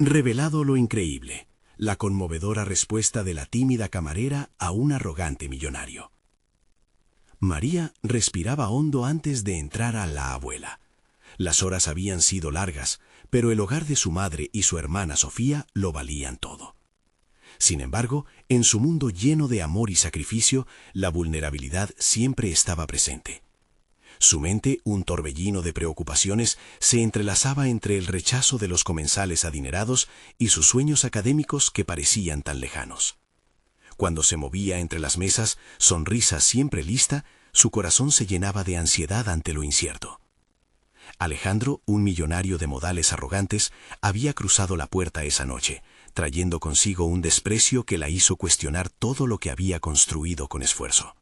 Revelado lo increíble, la conmovedora respuesta de la tímida camarera a un arrogante millonario. María respiraba hondo antes de entrar a la abuela. Las horas habían sido largas, pero el hogar de su madre y su hermana Sofía lo valían todo. Sin embargo, en su mundo lleno de amor y sacrificio, la vulnerabilidad siempre estaba presente. Su mente, un torbellino de preocupaciones, se entrelazaba entre el rechazo de los comensales adinerados y sus sueños académicos que parecían tan lejanos. Cuando se movía entre las mesas, sonrisa siempre lista, su corazón se llenaba de ansiedad ante lo incierto. Alejandro, un millonario de modales arrogantes, había cruzado la puerta esa noche, trayendo consigo un desprecio que la hizo cuestionar todo lo que había construido con esfuerzo.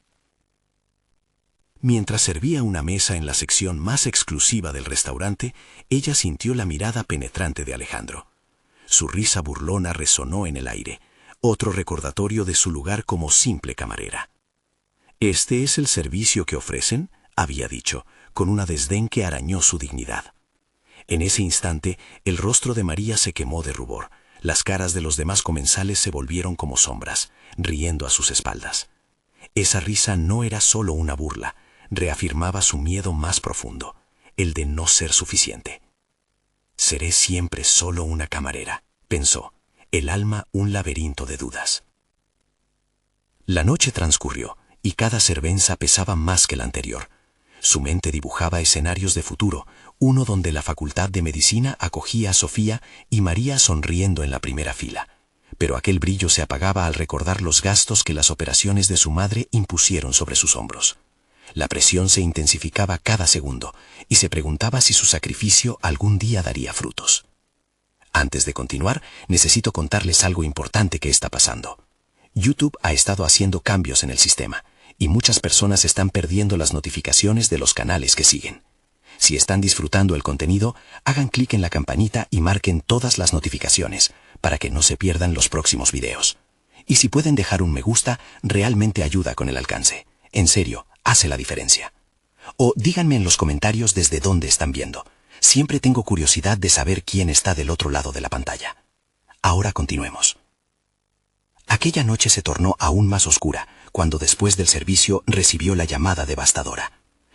Mientras servía una mesa en la sección más exclusiva del restaurante, ella sintió la mirada penetrante de Alejandro. Su risa burlona resonó en el aire, otro recordatorio de su lugar como simple camarera. «¿Este es el servicio que ofrecen?», había dicho, con una desdén que arañó su dignidad. En ese instante, el rostro de María se quemó de rubor. Las caras de los demás comensales se volvieron como sombras, riendo a sus espaldas. Esa risa no era solo una burla, reafirmaba su miedo más profundo, el de no ser suficiente. «Seré siempre solo una camarera», pensó, el alma un laberinto de dudas. La noche transcurrió, y cada servenza pesaba más que la anterior. Su mente dibujaba escenarios de futuro, uno donde la Facultad de Medicina acogía a Sofía y María sonriendo en la primera fila. Pero aquel brillo se apagaba al recordar los gastos que las operaciones de su madre impusieron sobre sus hombros. La presión se intensificaba cada segundo, y se preguntaba si su sacrificio algún día daría frutos. Antes de continuar, necesito contarles algo importante que está pasando. YouTube ha estado haciendo cambios en el sistema, y muchas personas están perdiendo las notificaciones de los canales que siguen. Si están disfrutando el contenido, hagan clic en la campanita y marquen todas las notificaciones, para que no se pierdan los próximos videos. Y si pueden dejar un me gusta, realmente ayuda con el alcance. En serio, hace la diferencia. O díganme en los comentarios desde dónde están viendo. Siempre tengo curiosidad de saber quién está del otro lado de la pantalla. Ahora continuemos. Aquella noche se tornó aún más oscura, cuando después del servicio recibió la llamada devastadora.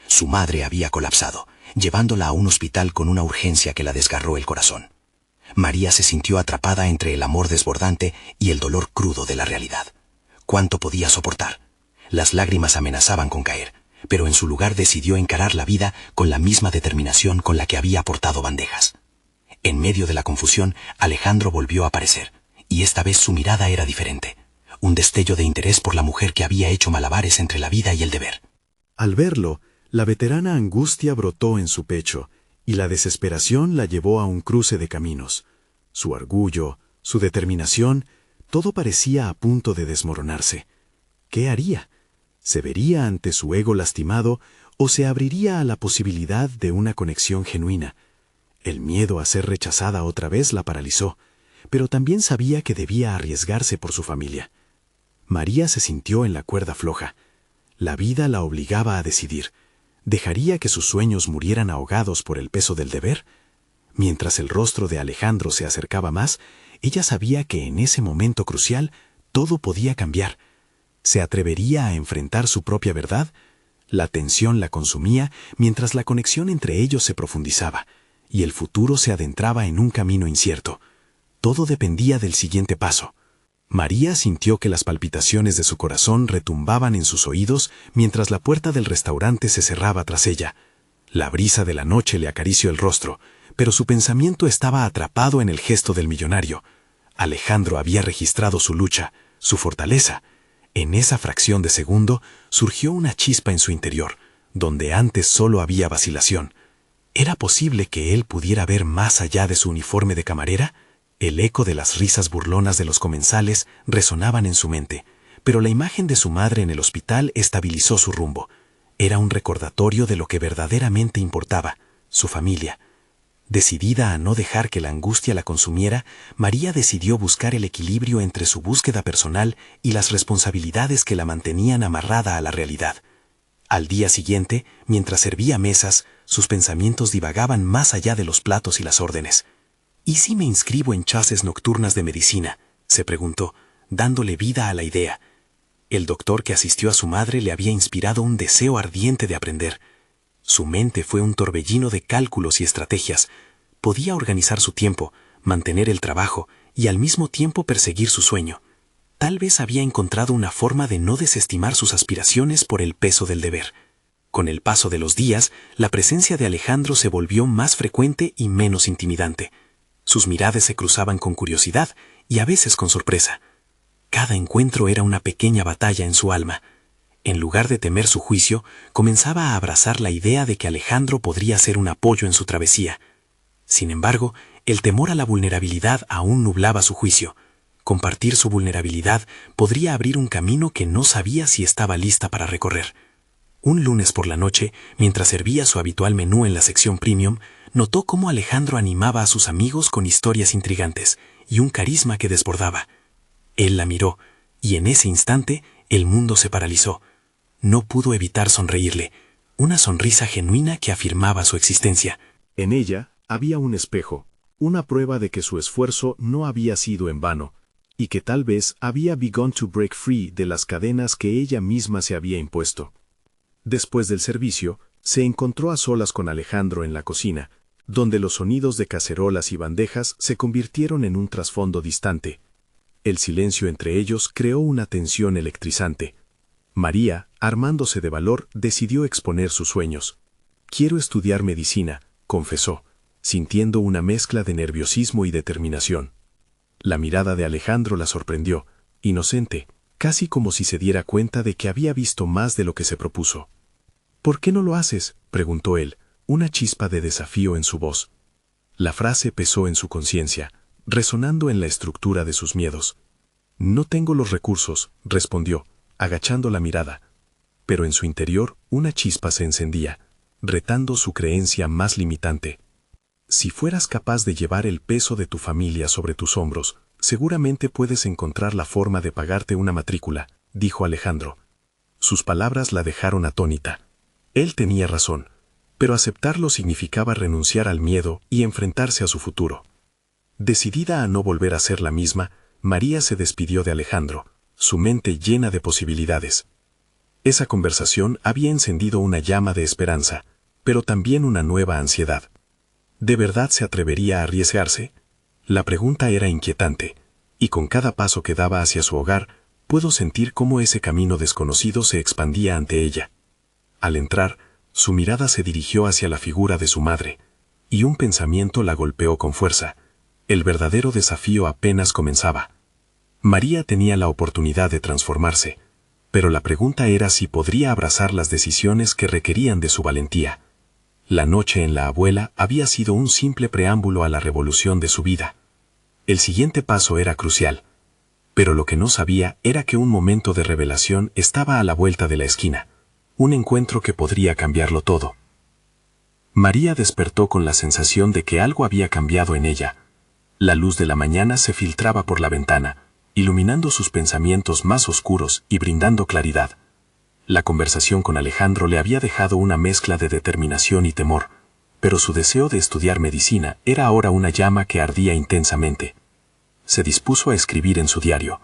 Su madre había colapsado, llevándola a un hospital con una urgencia que la desgarró el corazón. María se sintió atrapada entre el amor desbordante y el dolor crudo de la realidad. ¿Cuánto podía soportar? Las lágrimas amenazaban con caer, pero en su lugar decidió encarar la vida con la misma determinación con la que había aportado bandejas. En medio de la confusión, Alejandro volvió a aparecer, y esta vez su mirada era diferente. Un destello de interés por la mujer que había hecho malabares entre la vida y el deber. Al verlo, la veterana angustia brotó en su pecho, y la desesperación la llevó a un cruce de caminos. Su orgullo, su determinación, todo parecía a punto de desmoronarse. ¿Qué haría? ¿Se vería ante su ego lastimado o se abriría a la posibilidad de una conexión genuina? El miedo a ser rechazada otra vez la paralizó, pero también sabía que debía arriesgarse por su familia. María se sintió en la cuerda floja. La vida la obligaba a decidir. ¿Dejaría que sus sueños murieran ahogados por el peso del deber? Mientras el rostro de Alejandro se acercaba más, ella sabía que en ese momento crucial todo podía cambiar. ¿Se atrevería a enfrentar su propia verdad? La tensión la consumía mientras la conexión entre ellos se profundizaba, y el futuro se adentraba en un camino incierto. Todo dependía del siguiente paso. María sintió que las palpitaciones de su corazón retumbaban en sus oídos mientras la puerta del restaurante se cerraba tras ella. La brisa de la noche le acarició el rostro, pero su pensamiento estaba atrapado en el gesto del millonario. Alejandro había registrado su lucha, su fortaleza. En esa fracción de segundo surgió una chispa en su interior, donde antes solo había vacilación. ¿Era posible que él pudiera ver más allá de su uniforme de camarera? El eco de las risas burlonas de los comensales resonaban en su mente, pero la imagen de su madre en el hospital estabilizó su rumbo. Era un recordatorio de lo que verdaderamente importaba, su familia. Decidida a no dejar que la angustia la consumiera, María decidió buscar el equilibrio entre su búsqueda personal y las responsabilidades que la mantenían amarrada a la realidad. Al día siguiente, mientras servía mesas, sus pensamientos divagaban más allá de los platos y las órdenes. ¿Y si me inscribo en clases nocturnas de medicina?, se preguntó, dándole vida a la idea. El doctor que asistió a su madre le había inspirado un deseo ardiente de aprender. Su mente fue un torbellino de cálculos y estrategias. Podía organizar su tiempo, mantener el trabajo y al mismo tiempo perseguir su sueño. Tal vez había encontrado una forma de no desestimar sus aspiraciones por el peso del deber. Con el paso de los días, la presencia de Alejandro se volvió más frecuente y menos intimidante. Sus miradas se cruzaban con curiosidad y a veces con sorpresa. Cada encuentro era una pequeña batalla en su alma. En lugar de temer su juicio, comenzaba a abrazar la idea de que Alejandro podría ser un apoyo en su travesía. Sin embargo, el temor a la vulnerabilidad aún nublaba su juicio. Compartir su vulnerabilidad podría abrir un camino que no sabía si estaba lista para recorrer. Un lunes por la noche, mientras servía su habitual menú en la sección premium, notó cómo Alejandro animaba a sus amigos con historias intrigantes y un carisma que desbordaba. Él la miró, y en ese instante el mundo se paralizó. No pudo evitar sonreírle, una sonrisa genuina que afirmaba su existencia. En ella había un espejo, una prueba de que su esfuerzo no había sido en vano, y que tal vez había begun to break free de las cadenas que ella misma se había impuesto. Después del servicio, se encontró a solas con Alejandro en la cocina, donde los sonidos de cacerolas y bandejas se convirtieron en un trasfondo distante. El silencio entre ellos creó una tensión electrizante. María, armándose de valor, decidió exponer sus sueños. «Quiero estudiar medicina», confesó, sintiendo una mezcla de nerviosismo y determinación. La mirada de Alejandro la sorprendió, inocente, casi como si se diera cuenta de que había visto más de lo que se propuso. «¿Por qué no lo haces?», preguntó él, una chispa de desafío en su voz. La frase pesó en su conciencia, resonando en la estructura de sus miedos. «No tengo los recursos», respondió, agachando la mirada. Pero en su interior una chispa se encendía, retando su creencia más limitante. «Si fueras capaz de llevar el peso de tu familia sobre tus hombros, seguramente puedes encontrar la forma de pagarte una matrícula», dijo Alejandro. Sus palabras la dejaron atónita. Él tenía razón, pero aceptarlo significaba renunciar al miedo y enfrentarse a su futuro. Decidida a no volver a ser la misma, María se despidió de Alejandro, su mente llena de posibilidades. Esa conversación había encendido una llama de esperanza, pero también una nueva ansiedad. ¿De verdad se atrevería a arriesgarse? La pregunta era inquietante, y con cada paso que daba hacia su hogar, pudo sentir cómo ese camino desconocido se expandía ante ella. Al entrar, su mirada se dirigió hacia la figura de su madre, y un pensamiento la golpeó con fuerza. El verdadero desafío apenas comenzaba. María tenía la oportunidad de transformarse, pero la pregunta era si podría abrazar las decisiones que requerían de su valentía. La noche en la abuela había sido un simple preámbulo a la revolución de su vida. El siguiente paso era crucial, pero lo que no sabía era que un momento de revelación estaba a la vuelta de la esquina, un encuentro que podría cambiarlo todo. María despertó con la sensación de que algo había cambiado en ella. La luz de la mañana se filtraba por la ventana, iluminando sus pensamientos más oscuros y brindando claridad. La conversación con Alejandro le había dejado una mezcla de determinación y temor, pero su deseo de estudiar medicina era ahora una llama que ardía intensamente. Se dispuso a escribir en su diario,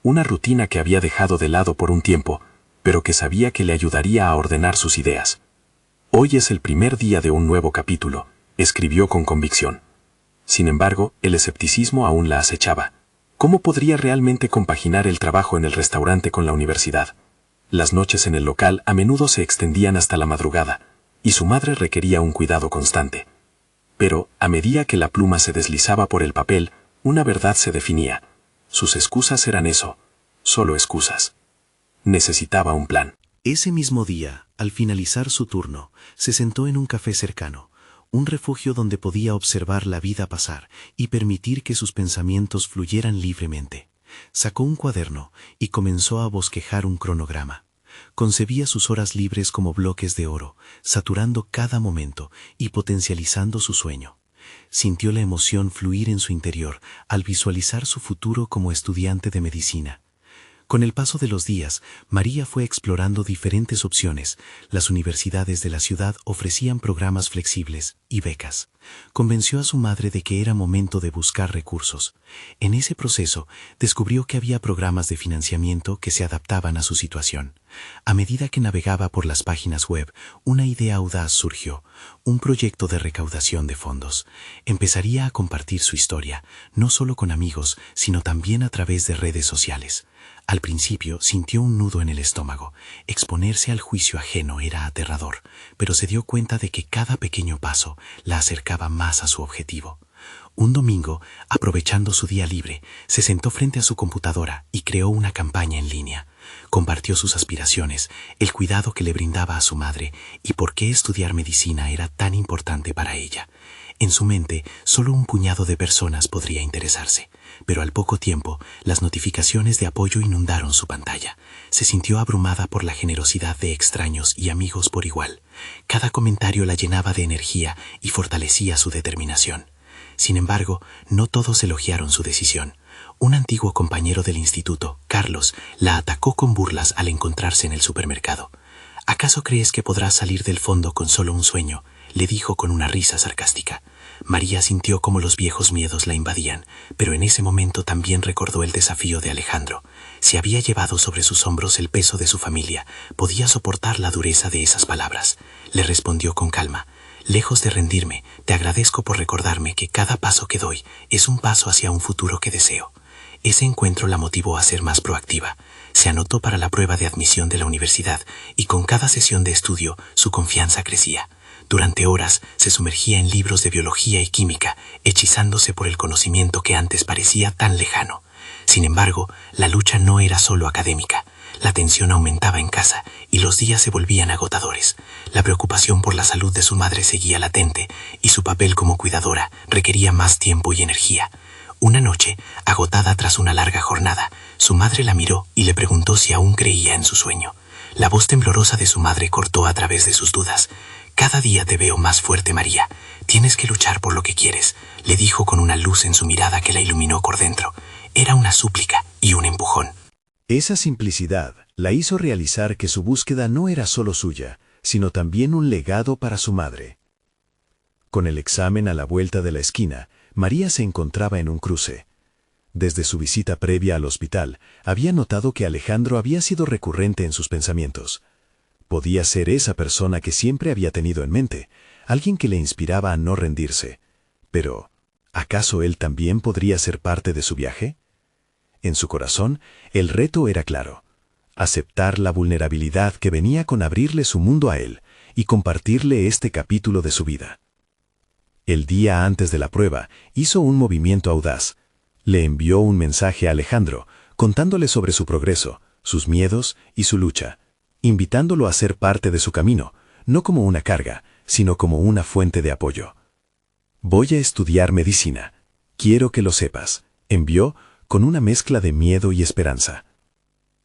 una rutina que había dejado de lado por un tiempo, pero que sabía que le ayudaría a ordenar sus ideas. «Hoy es el primer día de un nuevo capítulo», escribió con convicción. Sin embargo, el escepticismo aún la acechaba. ¿Cómo podría realmente compaginar el trabajo en el restaurante con la universidad? Las noches en el local a menudo se extendían hasta la madrugada, y su madre requería un cuidado constante. Pero, a medida que la pluma se deslizaba por el papel, una verdad se definía. Sus excusas eran eso, solo excusas. Necesitaba un plan. Ese mismo día, al finalizar su turno, se sentó en un café cercano, un refugio donde podía observar la vida pasar y permitir que sus pensamientos fluyeran libremente. Sacó un cuaderno y comenzó a bosquejar un cronograma. Concebía sus horas libres como bloques de oro, saturando cada momento y potencializando su sueño. Sintió la emoción fluir en su interior al visualizar su futuro como estudiante de medicina. Con el paso de los días, María fue explorando diferentes opciones. Las universidades de la ciudad ofrecían programas flexibles y becas. Convenció a su madre de que era momento de buscar recursos. En ese proceso, descubrió que había programas de financiamiento que se adaptaban a su situación. A medida que navegaba por las páginas web, una idea audaz surgió, un proyecto de recaudación de fondos. Empezaría a compartir su historia, no solo con amigos, sino también a través de redes sociales. Al principio sintió un nudo en el estómago. Exponerse al juicio ajeno era aterrador, pero se dio cuenta de que cada pequeño paso la acercaba más a su objetivo. Un domingo, aprovechando su día libre, se sentó frente a su computadora y creó una campaña en línea. Compartió sus aspiraciones, el cuidado que le brindaba a su madre y por qué estudiar medicina era tan importante para ella. En su mente, solo un puñado de personas podría interesarse, pero al poco tiempo, las notificaciones de apoyo inundaron su pantalla. Se sintió abrumada por la generosidad de extraños y amigos por igual. Cada comentario la llenaba de energía y fortalecía su determinación. Sin embargo, no todos elogiaron su decisión. Un antiguo compañero del instituto, Carlos, la atacó con burlas al encontrarse en el supermercado. «¿Acaso crees que podrás salir del fondo con solo un sueño?», le dijo con una risa sarcástica. María sintió como los viejos miedos la invadían, pero en ese momento también recordó el desafío de Alejandro. Si había llevado sobre sus hombros el peso de su familia, podía soportar la dureza de esas palabras. Le respondió con calma: «Lejos de rendirme, te agradezco por recordarme que cada paso que doy es un paso hacia un futuro que deseo». Ese encuentro la motivó a ser más proactiva. Se anotó para la prueba de admisión de la universidad y con cada sesión de estudio su confianza crecía. Durante horas se sumergía en libros de biología y química, hechizándose por el conocimiento que antes parecía tan lejano. Sin embargo, la lucha no era solo académica. La tensión aumentaba en casa y los días se volvían agotadores. La preocupación por la salud de su madre seguía latente y su papel como cuidadora requería más tiempo y energía. Una noche, agotada tras una larga jornada, su madre la miró y le preguntó si aún creía en su sueño. La voz temblorosa de su madre cortó a través de sus dudas. «Cada día te veo más fuerte, María. Tienes que luchar por lo que quieres», le dijo con una luz en su mirada que la iluminó por dentro. Era una súplica y un empujón. Esa simplicidad la hizo realizar que su búsqueda no era solo suya, sino también un legado para su madre. Con el examen a la vuelta de la esquina, María se encontraba en un cruce. Desde su visita previa al hospital, había notado que Alejandro había sido recurrente en sus pensamientos. Podía ser esa persona que siempre había tenido en mente, alguien que le inspiraba a no rendirse. Pero, ¿acaso él también podría ser parte de su viaje? En su corazón, el reto era claro: aceptar la vulnerabilidad que venía con abrirle su mundo a él y compartirle este capítulo de su vida. El día antes de la prueba, hizo un movimiento audaz. Le envió un mensaje a Alejandro, contándole sobre su progreso, sus miedos y su lucha, invitándolo a ser parte de su camino, no como una carga, sino como una fuente de apoyo. «Voy a estudiar medicina. Quiero que lo sepas», envió con una mezcla de miedo y esperanza.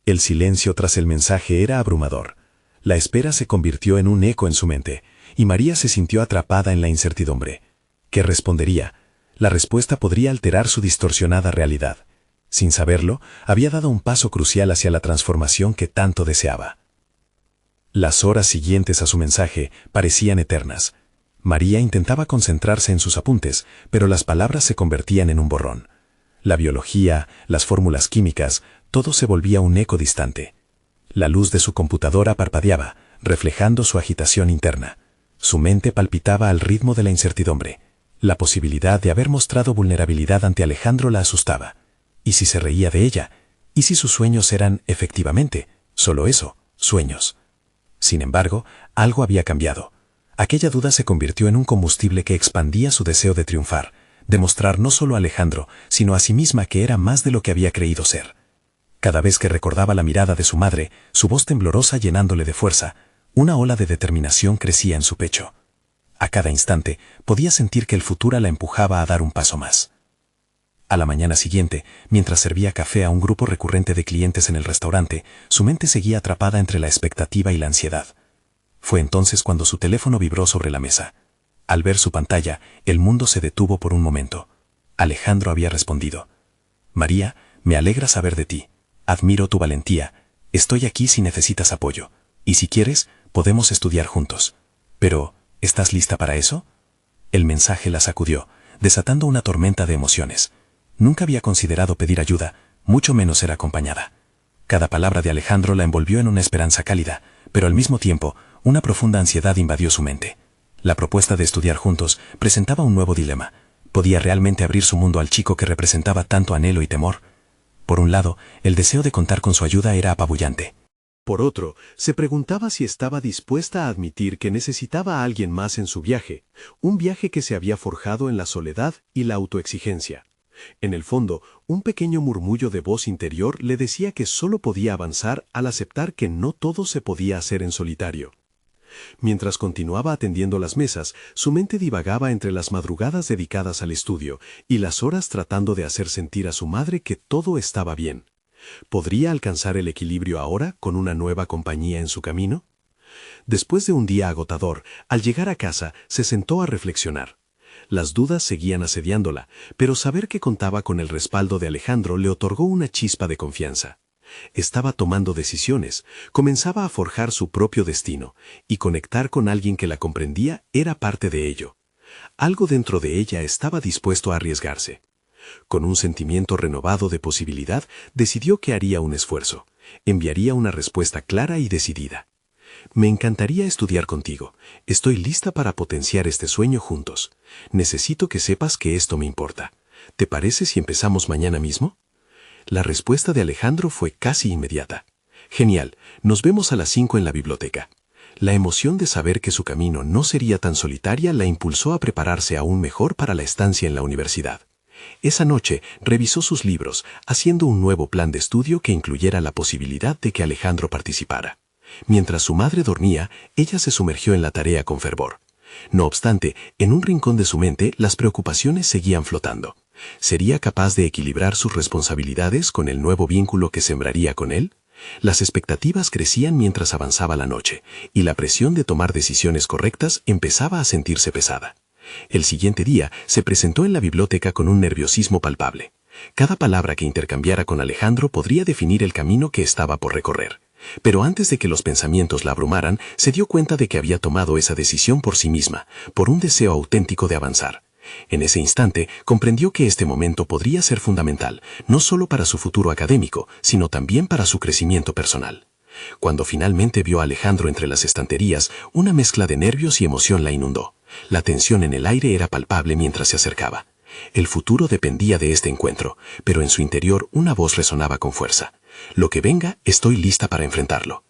El silencio tras el mensaje era abrumador. La espera se convirtió en un eco en su mente, y María se sintió atrapada en la incertidumbre. ¿Qué respondería? La respuesta podría alterar su distorsionada realidad. Sin saberlo, había dado un paso crucial hacia la transformación que tanto deseaba. Las horas siguientes a su mensaje parecían eternas. María intentaba concentrarse en sus apuntes, pero las palabras se convertían en un borrón. La biología, las fórmulas químicas, todo se volvía un eco distante. La luz de su computadora parpadeaba, reflejando su agitación interna. Su mente palpitaba al ritmo de la incertidumbre. La posibilidad de haber mostrado vulnerabilidad ante Alejandro la asustaba. ¿Y si se reía de ella? ¿Y si sus sueños eran, efectivamente, solo eso, sueños? Sin embargo, algo había cambiado. Aquella duda se convirtió en un combustible que expandía su deseo de triunfar, demostrar no solo a Alejandro, sino a sí misma que era más de lo que había creído ser. Cada vez que recordaba la mirada de su madre, su voz temblorosa llenándole de fuerza, una ola de determinación crecía en su pecho. A cada instante podía sentir que el futuro la empujaba a dar un paso más. A la mañana siguiente, mientras servía café a un grupo recurrente de clientes en el restaurante, su mente seguía atrapada entre la expectativa y la ansiedad. Fue entonces cuando su teléfono vibró sobre la mesa. Al ver su pantalla, el mundo se detuvo por un momento. Alejandro había respondido: «María, me alegra saber de ti. Admiro tu valentía. Estoy aquí si necesitas apoyo. Y si quieres, podemos estudiar juntos. Pero, ¿estás lista para eso? El mensaje la sacudió, desatando una tormenta de emociones. Nunca había considerado pedir ayuda, mucho menos ser acompañada. Cada palabra de Alejandro la envolvió en una esperanza cálida, pero al mismo tiempo, una profunda ansiedad invadió su mente. La propuesta de estudiar juntos presentaba un nuevo dilema. ¿Podía realmente abrir su mundo al chico que representaba tanto anhelo y temor? Por un lado, el deseo de contar con su ayuda era apabullante. Por otro, se preguntaba si estaba dispuesta a admitir que necesitaba a alguien más en su viaje, un viaje que se había forjado en la soledad y la autoexigencia. En el fondo, un pequeño murmullo de voz interior le decía que solo podía avanzar al aceptar que no todo se podía hacer en solitario. Mientras continuaba atendiendo las mesas, su mente divagaba entre las madrugadas dedicadas al estudio y las horas tratando de hacer sentir a su madre que todo estaba bien. ¿Podría alcanzar el equilibrio ahora con una nueva compañía en su camino? Después de un día agotador, al llegar a casa, se sentó a reflexionar. Las dudas seguían asediándola, pero saber que contaba con el respaldo de Alejandro le otorgó una chispa de confianza. Estaba tomando decisiones, comenzaba a forjar su propio destino, y conectar con alguien que la comprendía era parte de ello. Algo dentro de ella estaba dispuesto a arriesgarse. Con un sentimiento renovado de posibilidad, decidió que haría un esfuerzo. Enviaría una respuesta clara y decidida. Me encantaría estudiar contigo. Estoy lista para potenciar este sueño juntos. Necesito que sepas que esto me importa. ¿Te parece si empezamos mañana mismo? La respuesta de Alejandro fue casi inmediata. Genial, nos vemos a las 5 en la biblioteca. La emoción de saber que su camino no sería tan solitaria la impulsó a prepararse aún mejor para la estancia en la universidad. Esa noche revisó sus libros, haciendo un nuevo plan de estudio que incluyera la posibilidad de que Alejandro participara. Mientras su madre dormía, ella se sumergió en la tarea con fervor. No obstante, en un rincón de su mente las preocupaciones seguían flotando. ¿Sería capaz de equilibrar sus responsabilidades con el nuevo vínculo que sembraría con él? Las expectativas crecían mientras avanzaba la noche, y la presión de tomar decisiones correctas empezaba a sentirse pesada. El siguiente día se presentó en la biblioteca con un nerviosismo palpable. Cada palabra que intercambiara con Alejandro podría definir el camino que estaba por recorrer. Pero antes de que los pensamientos la abrumaran, se dio cuenta de que había tomado esa decisión por sí misma, por un deseo auténtico de avanzar. En ese instante, comprendió que este momento podría ser fundamental, no solo para su futuro académico, sino también para su crecimiento personal. Cuando finalmente vio a Alejandro entre las estanterías, una mezcla de nervios y emoción la inundó. La tensión en el aire era palpable mientras se acercaba. El futuro dependía de este encuentro, pero en su interior una voz resonaba con fuerza. Lo que venga, estoy lista para enfrentarlo.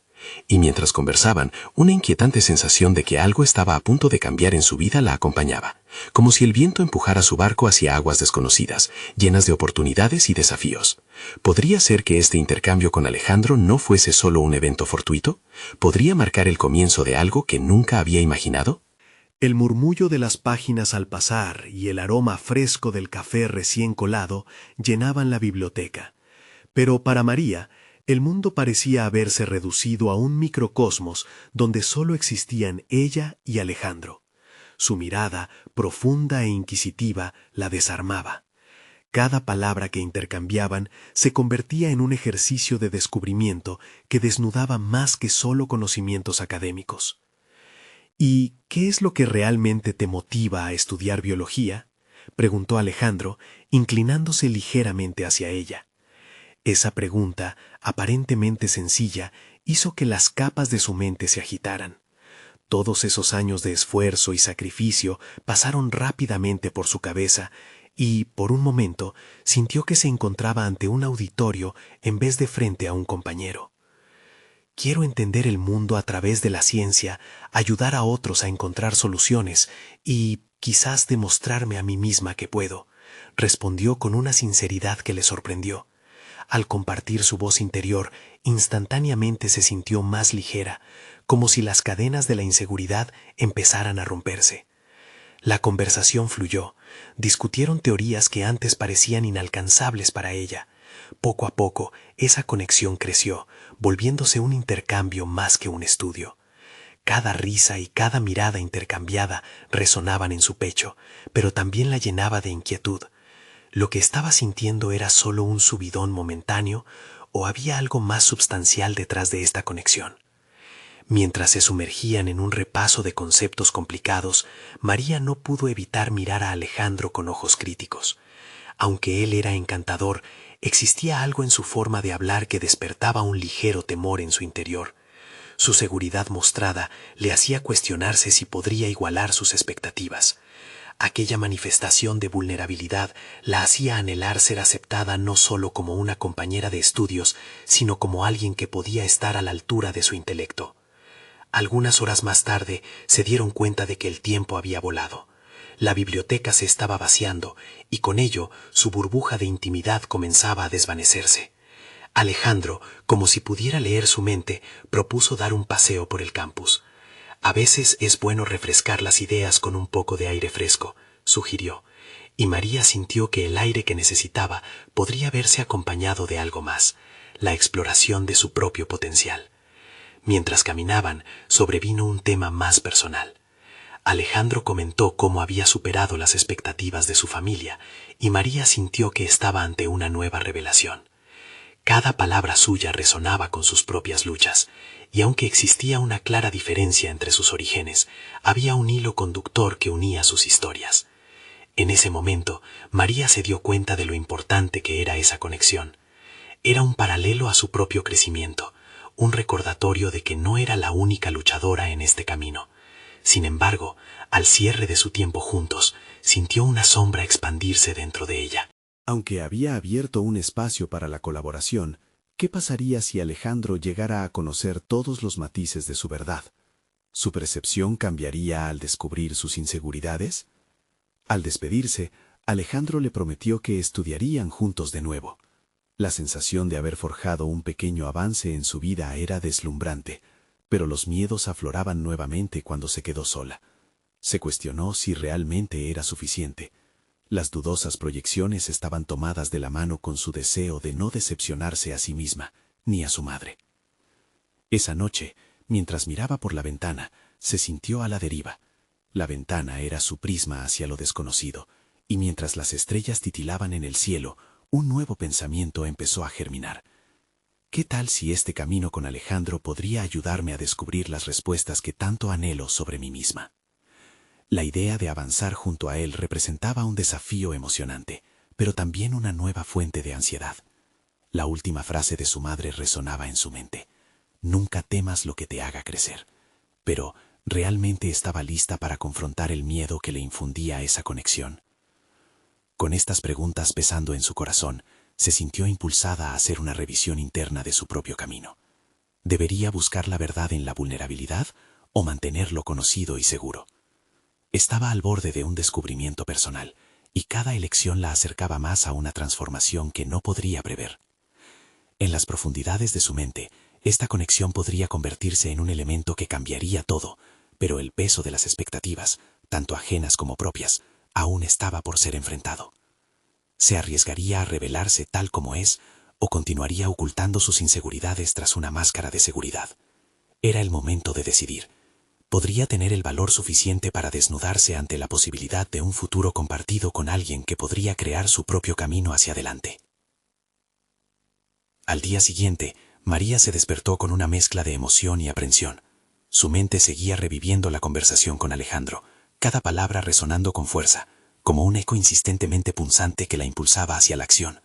Y mientras conversaban, una inquietante sensación de que algo estaba a punto de cambiar en su vida la acompañaba, como si el viento empujara su barco hacia aguas desconocidas, llenas de oportunidades y desafíos. ¿Podría ser que este intercambio con Alejandro no fuese solo un evento fortuito? ¿Podría marcar el comienzo de algo que nunca había imaginado? El murmullo de las páginas al pasar y el aroma fresco del café recién colado llenaban la biblioteca. Pero para María, el mundo parecía haberse reducido a un microcosmos donde solo existían ella y Alejandro. Su mirada, profunda e inquisitiva, la desarmaba. Cada palabra que intercambiaban se convertía en un ejercicio de descubrimiento que desnudaba más que solo conocimientos académicos. ¿Y qué es lo que realmente te motiva a estudiar biología?, preguntó Alejandro, inclinándose ligeramente hacia ella. Esa pregunta, aparentemente sencilla, hizo que las capas de su mente se agitaran. Todos esos años de esfuerzo y sacrificio pasaron rápidamente por su cabeza y, por un momento, sintió que se encontraba ante un auditorio en vez de frente a un compañero. Quiero entender el mundo a través de la ciencia, ayudar a otros a encontrar soluciones y quizás demostrarme a mí misma que puedo, respondió con una sinceridad que le sorprendió. Al compartir su voz interior, instantáneamente se sintió más ligera, como si las cadenas de la inseguridad empezaran a romperse. La conversación fluyó. Discutieron teorías que antes parecían inalcanzables para ella. Poco a poco, esa conexión creció, volviéndose un intercambio más que un estudio. Cada risa y cada mirada intercambiada resonaban en su pecho, pero también la llenaba de inquietud. ¿Lo que estaba sintiendo era solo un subidón momentáneo ¿O había algo más substancial detrás de esta conexión? Mientras se sumergían en un repaso de conceptos complicados, María no pudo evitar mirar a Alejandro con ojos críticos. Aunque él era encantador, existía algo en su forma de hablar que despertaba un ligero temor en su interior. Su seguridad mostrada le hacía cuestionarse si podría igualar sus expectativas. Aquella manifestación de vulnerabilidad la hacía anhelar ser aceptada no solo como una compañera de estudios, sino como alguien que podía estar a la altura de su intelecto. Algunas horas más tarde se dieron cuenta de que el tiempo había volado. La biblioteca se estaba vaciando y con ello su burbuja de intimidad comenzaba a desvanecerse. Alejandro, como si pudiera leer su mente, propuso dar un paseo por el campus. A veces es bueno refrescar las ideas con un poco de aire fresco, sugirió, y María sintió que el aire que necesitaba podría verse acompañado de algo más, la exploración de su propio potencial. Mientras caminaban, sobrevino un tema más personal. Alejandro comentó cómo había superado las expectativas de su familia, y María sintió que estaba ante una nueva revelación. Cada palabra suya resonaba con sus propias luchas, y aunque existía una clara diferencia entre sus orígenes, había un hilo conductor que unía sus historias. En ese momento, María se dio cuenta de lo importante que era esa conexión. Era un paralelo a su propio crecimiento, un recordatorio de que no era la única luchadora en este camino. Sin embargo, al cierre de su tiempo juntos, sintió una sombra expandirse dentro de ella. Aunque había abierto un espacio para la colaboración, ¿qué pasaría si Alejandro llegara a conocer todos los matices de su verdad? ¿Su percepción cambiaría al descubrir sus inseguridades? Al despedirse, Alejandro le prometió que estudiarían juntos de nuevo. La sensación de haber forjado un pequeño avance en su vida era deslumbrante, pero los miedos afloraban nuevamente cuando se quedó sola. Se cuestionó si realmente era suficiente. Las dudosas proyecciones estaban tomadas de la mano con su deseo de no decepcionarse a sí misma, ni a su madre. Esa noche, mientras miraba por la ventana, se sintió a la deriva. La ventana era su prisma hacia lo desconocido, y mientras las estrellas titilaban en el cielo, un nuevo pensamiento empezó a germinar. ¿Qué tal si este camino con Alejandro podría ayudarme a descubrir las respuestas que tanto anhelo sobre mí misma? La idea de avanzar junto a él representaba un desafío emocionante, pero también una nueva fuente de ansiedad. La última frase de su madre resonaba en su mente. Nunca temas lo que te haga crecer. Pero, ¿realmente estaba lista para confrontar el miedo que le infundía esa conexión? Con estas preguntas pesando en su corazón, se sintió impulsada a hacer una revisión interna de su propio camino. ¿Debería buscar la verdad en la vulnerabilidad o mantenerlo conocido y seguro? Estaba al borde de un descubrimiento personal, y cada elección la acercaba más a una transformación que no podría prever. En las profundidades de su mente, esta conexión podría convertirse en un elemento que cambiaría todo, pero el peso de las expectativas, tanto ajenas como propias, aún estaba por ser enfrentado. ¿Se arriesgaría a revelarse tal como es o continuaría ocultando sus inseguridades tras una máscara de seguridad? Era el momento de decidir. ¿Podría tener el valor suficiente para desnudarse ante la posibilidad de un futuro compartido con alguien que podría crear su propio camino hacia adelante? Al día siguiente, María se despertó con una mezcla de emoción y aprensión. Su mente seguía reviviendo la conversación con Alejandro, cada palabra resonando con fuerza, como un eco insistentemente punzante que la impulsaba hacia la acción.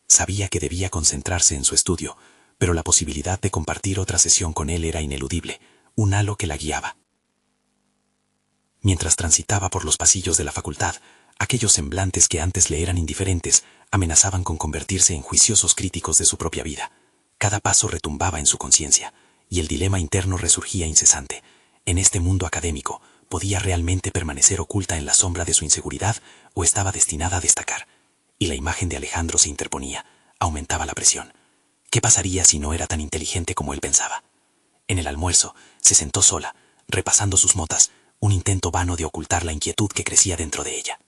Sabía que debía concentrarse en su estudio, pero la posibilidad de compartir otra sesión con él era ineludible, un halo que la guiaba. Mientras transitaba por los pasillos de la facultad, aquellos semblantes que antes le eran indiferentes amenazaban con convertirse en juiciosos críticos de su propia vida. Cada paso retumbaba en su conciencia, y el dilema interno resurgía incesante. En este mundo académico, ¿podía realmente permanecer oculta en la sombra de su inseguridad o estaba destinada a destacar? Y la imagen de Alejandro se interponía, aumentaba la presión. ¿Qué pasaría si no era tan inteligente como él pensaba? En el almuerzo, se sentó sola, repasando sus notas, un intento vano de ocultar la inquietud que crecía dentro de ella.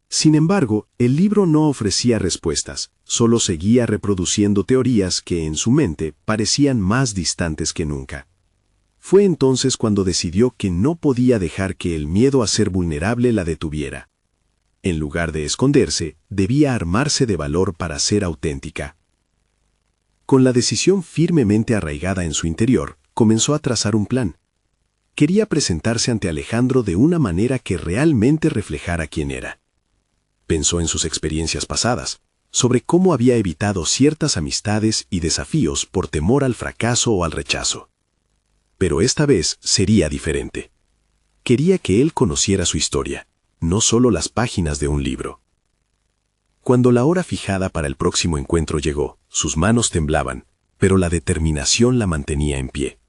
Sin embargo, el libro no ofrecía respuestas, solo seguía reproduciendo teorías que en su mente parecían más distantes que nunca. Fue entonces cuando decidió que no podía dejar que el miedo a ser vulnerable la detuviera. En lugar de esconderse, debía armarse de valor para ser auténtica. Con la decisión firmemente arraigada en su interior, comenzó a trazar un plan. Quería presentarse ante Alejandro de una manera que realmente reflejara quién era. Pensó en sus experiencias pasadas, sobre cómo había evitado ciertas amistades y desafíos por temor al fracaso o al rechazo. Pero esta vez sería diferente. Quería que él conociera su historia, no solo las páginas de un libro. Cuando la hora fijada para el próximo encuentro llegó, sus manos temblaban, pero la determinación la mantenía en pie.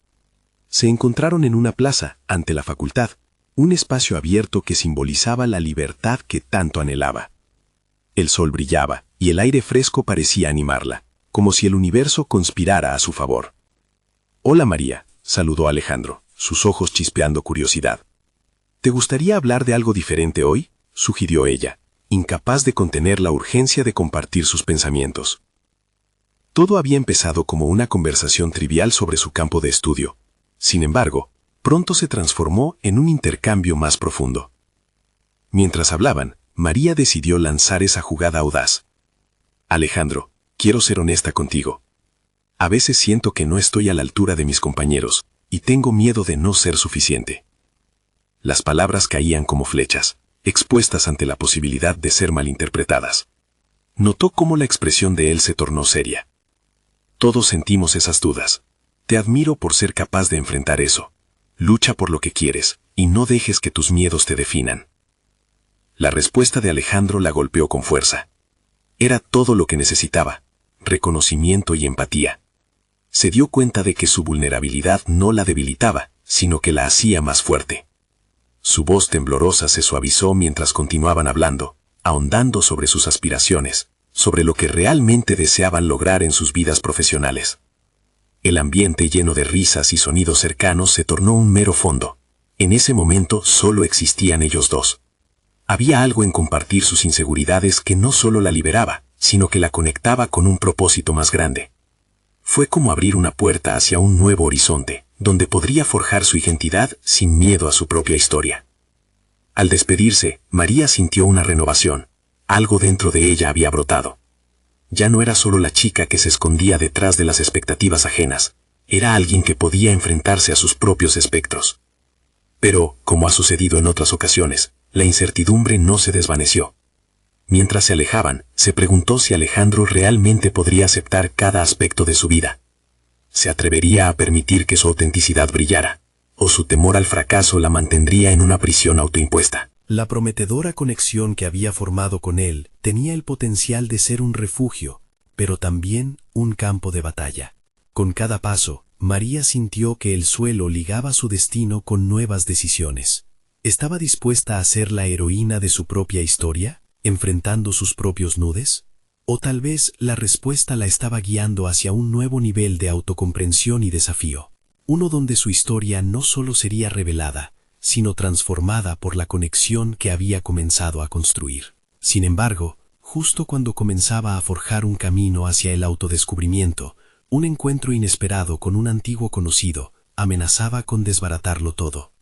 Se encontraron en una plaza, ante la facultad, un espacio abierto que simbolizaba la libertad que tanto anhelaba. El sol brillaba, y el aire fresco parecía animarla, como si el universo conspirara a su favor. «Hola María», saludó Alejandro, sus ojos chispeando curiosidad. «¿Te gustaría hablar de algo diferente hoy?», sugirió ella, incapaz de contener la urgencia de compartir sus pensamientos. Todo había empezado como una conversación trivial sobre su campo de estudio. Sin embargo, pronto se transformó en un intercambio más profundo. Mientras hablaban, María decidió lanzar esa jugada audaz. «Alejandro, quiero ser honesta contigo. A veces siento que no estoy a la altura de mis compañeros, y tengo miedo de no ser suficiente». Las palabras caían como flechas, expuestas ante la posibilidad de ser malinterpretadas. Notó cómo la expresión de él se tornó seria. «Todos sentimos esas dudas. Te admiro por ser capaz de enfrentar eso. Lucha por lo que quieres, y no dejes que tus miedos te definan». La respuesta de Alejandro la golpeó con fuerza. Era todo lo que necesitaba: reconocimiento y empatía. Se dio cuenta de que su vulnerabilidad no la debilitaba, sino que la hacía más fuerte. Su voz temblorosa se suavizó mientras continuaban hablando, ahondando sobre sus aspiraciones, sobre lo que realmente deseaban lograr en sus vidas profesionales. El ambiente lleno de risas y sonidos cercanos se tornó un mero fondo. En ese momento solo existían ellos dos. Había algo en compartir sus inseguridades que no solo la liberaba, sino que la conectaba con un propósito más grande. Fue como abrir una puerta hacia un nuevo horizonte, donde podría forjar su identidad sin miedo a su propia historia. Al despedirse, María sintió una renovación. Algo dentro de ella había brotado. Ya no era solo la chica que se escondía detrás de las expectativas ajenas, era alguien que podía enfrentarse a sus propios espectros. Pero, como ha sucedido en otras ocasiones, la incertidumbre no se desvaneció. Mientras se alejaban, se preguntó si Alejandro realmente podría aceptar cada aspecto de su vida. ¿Se atrevería a permitir que su autenticidad brillara? ¿O su temor al fracaso la mantendría en una prisión autoimpuesta? La prometedora conexión que había formado con él tenía el potencial de ser un refugio, pero también un campo de batalla. Con cada paso, María sintió que el suelo ligaba su destino con nuevas decisiones. ¿Estaba dispuesta a ser la heroína de su propia historia, enfrentando sus propios nudes? ¿O tal vez la respuesta la estaba guiando hacia un nuevo nivel de autocomprensión y desafío? Uno donde su historia no solo sería revelada, sino transformada por la conexión que había comenzado a construir. Sin embargo, justo cuando comenzaba a forjar un camino hacia el autodescubrimiento, un encuentro inesperado con un antiguo conocido amenazaba con desbaratarlo todo.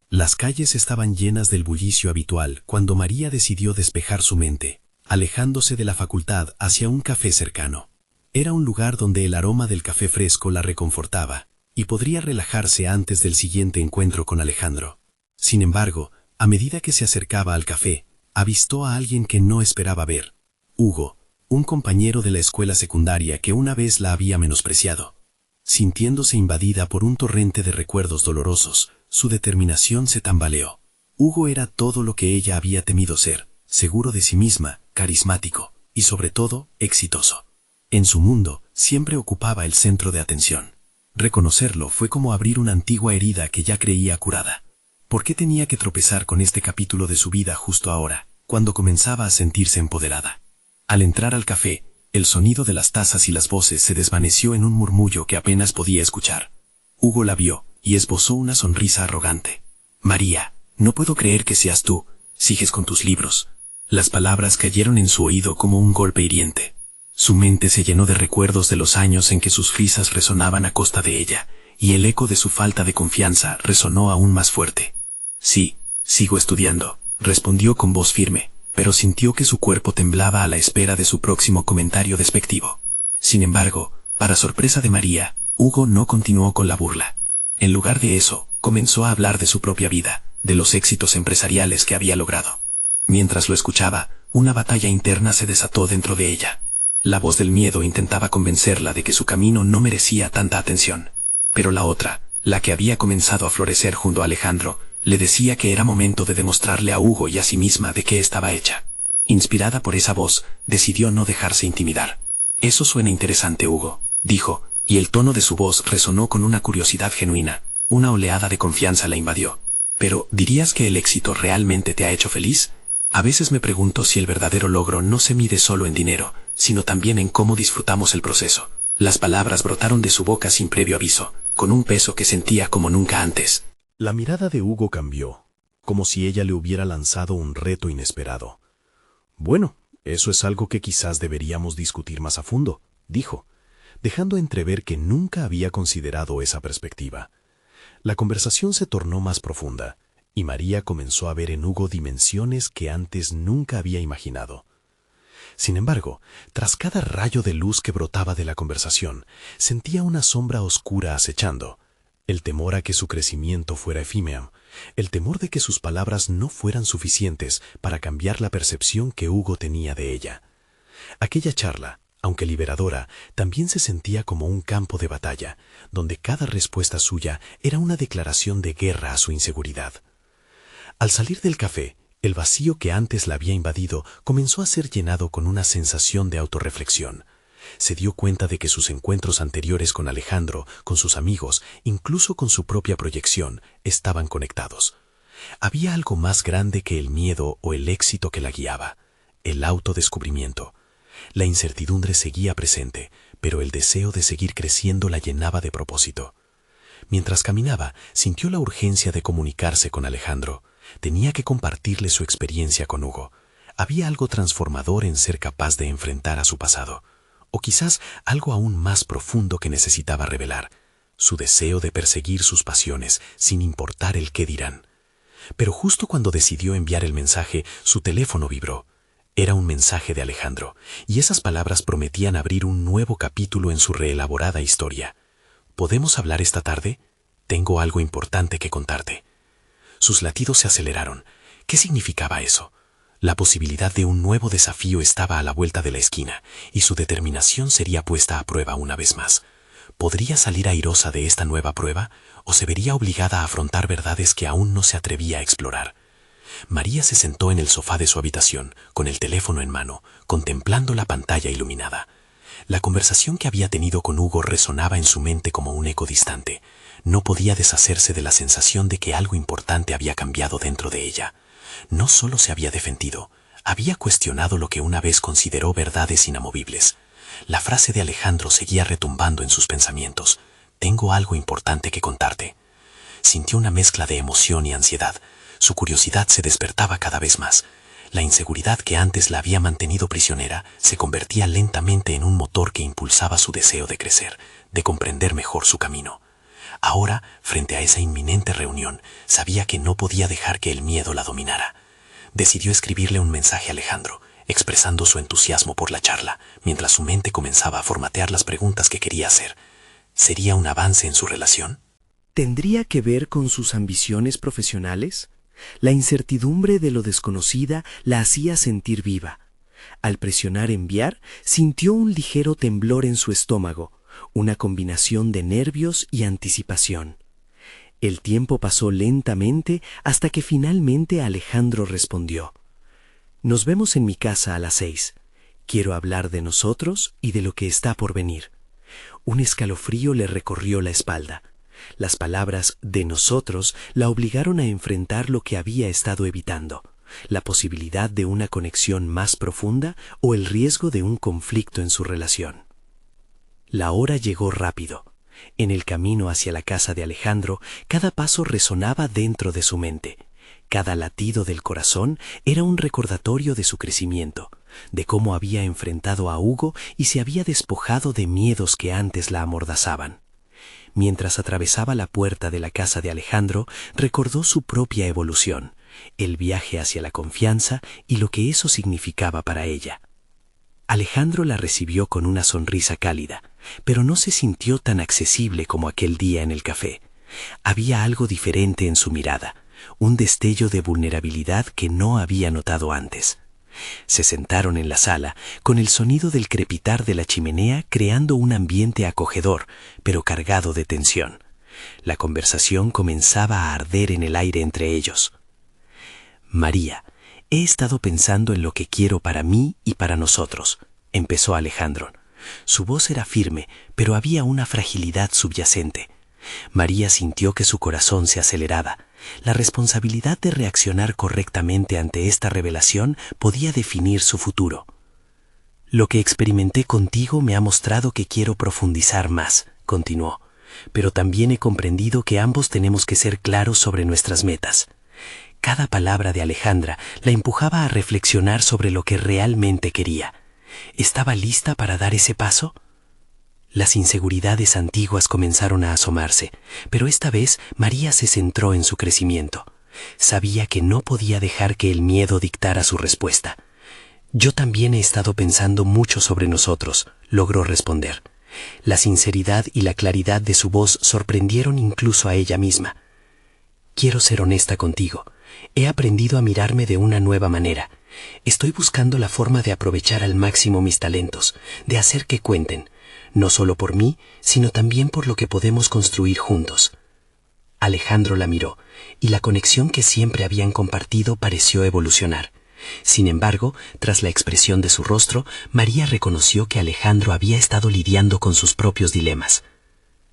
Las calles estaban llenas del bullicio habitual cuando María decidió despejar su mente, alejándose de la facultad hacia un café cercano. Era un lugar donde el aroma del café fresco la reconfortaba, y podría relajarse antes del siguiente encuentro con Alejandro. Sin embargo, a medida que se acercaba al café, avistó a alguien que no esperaba ver: Hugo, un compañero de la escuela secundaria que una vez la había menospreciado. Sintiéndose invadida por un torrente de recuerdos dolorosos, su determinación se tambaleó. Hugo era todo lo que ella había temido ser: seguro de sí misma, carismático y, sobre todo, exitoso. En su mundo, siempre ocupaba el centro de atención. Reconocerlo fue como abrir una antigua herida que ya creía curada. ¿Por qué tenía que tropezar con este capítulo de su vida justo ahora, cuando comenzaba a sentirse empoderada? Al entrar al café, el sonido de las tazas y las voces se desvaneció en un murmullo que apenas podía escuchar. Hugo la vio y esbozó una sonrisa arrogante. «María, no puedo creer que seas tú. Sigues con tus libros». Las palabras cayeron en su oído como un golpe hiriente. Su mente se llenó de recuerdos de los años en que sus risas resonaban a costa de ella, y el eco de su falta de confianza resonó aún más fuerte. «Sí, sigo estudiando», respondió con voz firme, pero sintió que su cuerpo temblaba a la espera de su próximo comentario despectivo. Sin embargo, Para sorpresa de María, Hugo no continuó con la burla. En lugar de eso, comenzó a hablar de su propia vida, de los éxitos empresariales que había logrado. Mientras lo escuchaba, una batalla interna se desató dentro de ella. La voz del miedo intentaba convencerla de que su camino no merecía tanta atención. Pero la otra, la que había comenzado a florecer junto a Alejandro, le decía que era momento de demostrarle a Hugo y a sí misma de qué estaba hecha. Inspirada por esa voz, decidió no dejarse intimidar. «Eso suena interesante, Hugo», dijo, y el tono de su voz resonó con una curiosidad genuina. Una oleada de confianza la invadió. «Pero, ¿dirías que el éxito realmente te ha hecho feliz? A veces me pregunto si el verdadero logro no se mide solo en dinero, sino también en cómo disfrutamos el proceso». Las palabras brotaron de su boca sin previo aviso, con un peso que sentía como nunca antes. La mirada de Hugo cambió, como si ella le hubiera lanzado un reto inesperado. «Bueno, eso es algo que quizás deberíamos discutir más a fondo», dijo, dejando entrever que nunca había considerado esa perspectiva. La conversación se tornó más profunda, y María comenzó a ver en Hugo dimensiones que antes nunca había imaginado. Sin embargo, tras cada rayo de luz que brotaba de la conversación, sentía una sombra oscura acechando, el temor a que su crecimiento fuera efímero, el temor de que sus palabras no fueran suficientes para cambiar la percepción que Hugo tenía de ella. Aquella charla, aunque liberadora, también se sentía como un campo de batalla, donde cada respuesta suya era una declaración de guerra a su inseguridad. Al salir del café, el vacío que antes la había invadido comenzó a ser llenado con una sensación de autorreflexión. Se dio cuenta de que sus encuentros anteriores con Alejandro, con sus amigos, incluso con su propia proyección, estaban conectados. Había algo más grande que el miedo o el éxito que la guiaba, el autodescubrimiento. La incertidumbre seguía presente, pero el deseo de seguir creciendo la llenaba de propósito. Mientras caminaba, sintió la urgencia de comunicarse con Alejandro. Tenía que compartirle su experiencia con Hugo. Había algo transformador en ser capaz de enfrentar a su pasado. O quizás algo aún más profundo que necesitaba revelar, su deseo de perseguir sus pasiones sin importar el qué dirán. Pero justo cuando decidió enviar el mensaje, su teléfono vibró. Era un mensaje de Alejandro, y esas palabras prometían abrir un nuevo capítulo en su reelaborada historia. ¿Podemos hablar esta tarde? Tengo algo importante que contarte. Sus latidos se aceleraron. ¿Qué significaba eso? La posibilidad de un nuevo desafío estaba a la vuelta de la esquina, y su determinación sería puesta a prueba una vez más. ¿Podría salir airosa de esta nueva prueba, o se vería obligada a afrontar verdades que aún no se atrevía a explorar? María se sentó en el sofá de su habitación, con el teléfono en mano, contemplando la pantalla iluminada. La conversación que había tenido con Hugo resonaba en su mente como un eco distante. No podía deshacerse de la sensación de que algo importante había cambiado dentro de ella. No solo se había defendido, había cuestionado lo que una vez consideró verdades inamovibles. La frase de Alejandro seguía retumbando en sus pensamientos. «Tengo algo importante que contarte». Sintió una mezcla de emoción y ansiedad. Su curiosidad se despertaba cada vez más. La inseguridad que antes la había mantenido prisionera se convertía lentamente en un motor que impulsaba su deseo de crecer, de comprender mejor su camino. Ahora, frente a esa inminente reunión, sabía que no podía dejar que el miedo la dominara. Decidió escribirle un mensaje a Alejandro, expresando su entusiasmo por la charla, mientras su mente comenzaba a formatear las preguntas que quería hacer. ¿Sería un avance en su relación? ¿Tendría que ver con sus ambiciones profesionales? La incertidumbre de lo desconocida la hacía sentir viva. Al presionar enviar, sintió un ligero temblor en su estómago, una combinación de nervios y anticipación. El tiempo pasó lentamente hasta que finalmente Alejandro respondió. «Nos vemos en mi casa a las 6. Quiero hablar de nosotros y de lo que está por venir». Un escalofrío le recorrió la espalda. Las palabras «de nosotros» la obligaron a enfrentar lo que había estado evitando, la posibilidad de una conexión más profunda o el riesgo de un conflicto en su relación. La hora llegó rápido. En el camino hacia la casa de Alejandro, cada paso resonaba dentro de su mente. Cada latido del corazón era un recordatorio de su crecimiento, de cómo había enfrentado a Hugo y se había despojado de miedos que antes la amordazaban. Mientras atravesaba la puerta de la casa de Alejandro, recordó su propia evolución, el viaje hacia la confianza y lo que eso significaba para ella. Alejandro la recibió con una sonrisa cálida, pero no se sintió tan accesible como aquel día en el café. Había algo diferente en su mirada, un destello de vulnerabilidad que no había notado antes. Se sentaron en la sala, con el sonido del crepitar de la chimenea creando un ambiente acogedor, pero cargado de tensión. La conversación comenzaba a arder en el aire entre ellos. María, he estado pensando en lo que quiero para mí y para nosotros, empezó Alejandro. Su voz era firme, pero había una fragilidad subyacente. María sintió que su corazón se aceleraba. La responsabilidad de reaccionar correctamente ante esta revelación podía definir su futuro. Lo que experimenté contigo me ha mostrado que quiero profundizar más, continuó, pero también he comprendido que ambos tenemos que ser claros sobre nuestras metas. Cada palabra de Alejandra la empujaba a reflexionar sobre lo que realmente quería. ¿Estaba lista para dar ese paso? Las inseguridades antiguas comenzaron a asomarse, pero esta vez María se centró en su crecimiento. Sabía que no podía dejar que el miedo dictara su respuesta. Yo también he estado pensando mucho sobre nosotros, logró responder. La sinceridad y la claridad de su voz sorprendieron incluso a ella misma. Quiero ser honesta contigo. He aprendido a mirarme de una nueva manera. Estoy buscando la forma de aprovechar al máximo mis talentos, de hacer que cuenten, no solo por mí, sino también por lo que podemos construir juntos. Alejandro la miró, y la conexión que siempre habían compartido pareció evolucionar. Sin embargo, tras la expresión de su rostro, María reconoció que Alejandro había estado lidiando con sus propios dilemas.